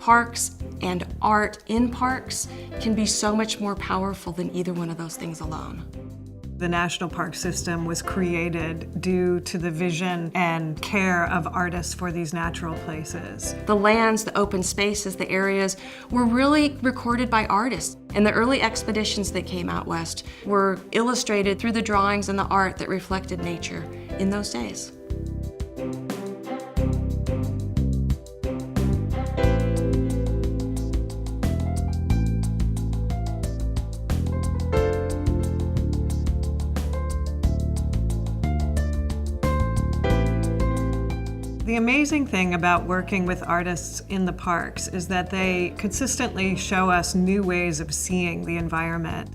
Parks and art in parks can be so much more powerful than either one of those things alone. The National Park System was created due to the vision and care of artists for these natural places. The lands, the open spaces, the areas were really recorded by artists. And the early expeditions that came out west were illustrated through the drawings and the art that reflected nature in those days. The amazing thing about working with artists in the parks is that they consistently show us new ways of seeing the environment.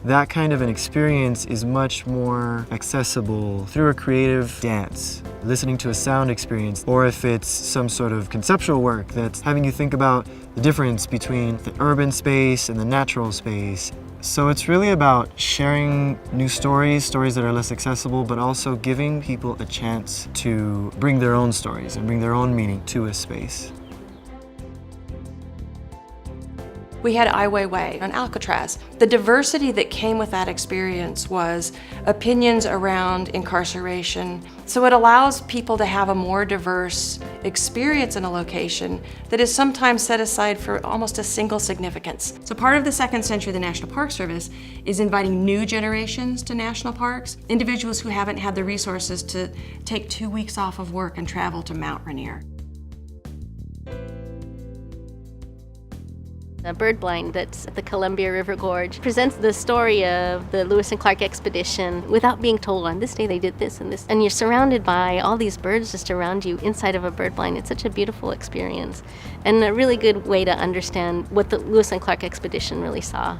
That kind of an experience is much more accessible through a creative dance, listening to a sound experience, or if it's some sort of conceptual work that's having you think about the difference between the urban space and the natural space. So it's really about sharing new stories that are less accessible, but also giving people a chance to bring their own stories and bring their own meaning to a space. We had Ai Weiwei on Alcatraz. The diversity that came with that experience was opinions around incarceration. So it allows people to have a more diverse experience in a location that is sometimes set aside for almost a single significance. So part of the second century of the National Park Service is inviting new generations to national parks, individuals who haven't had the resources to take 2 weeks off of work and travel to Mount Rainier. A bird blind that's at the Columbia River Gorge presents the story of the Lewis and Clark expedition without being told on this day they did this and this. And you're surrounded by all these birds just around you inside of a bird blind. It's such a beautiful experience and a really good way to understand what the Lewis and Clark expedition really saw.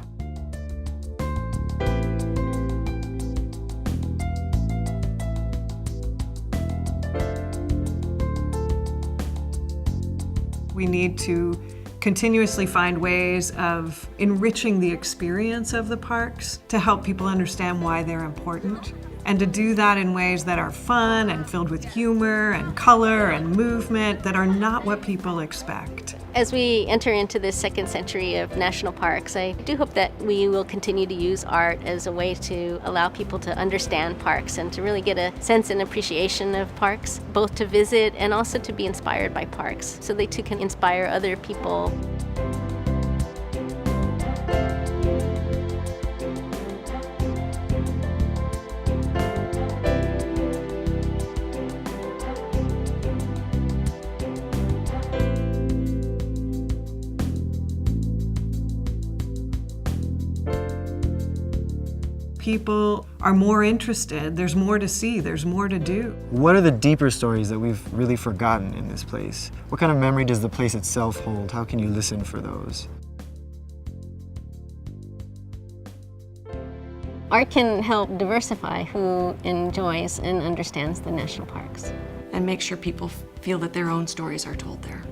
We need to continuously find ways of enriching the experience of the parks to help people understand why they're important, and to do that in ways that are fun and filled with humor and color and movement that are not what people expect. As we enter into this second century of national parks, I do hope that we will continue to use art as a way to allow people to understand parks and to really get a sense and appreciation of parks, both to visit and also to be inspired by parks, so they too can inspire other people. People are more interested, there's more to see, there's more to do. What are the deeper stories that we've really forgotten in this place? What kind of memory does the place itself hold? How can you listen for those? Art can help diversify who enjoys and understands the national parks. And make sure people feel that their own stories are told there.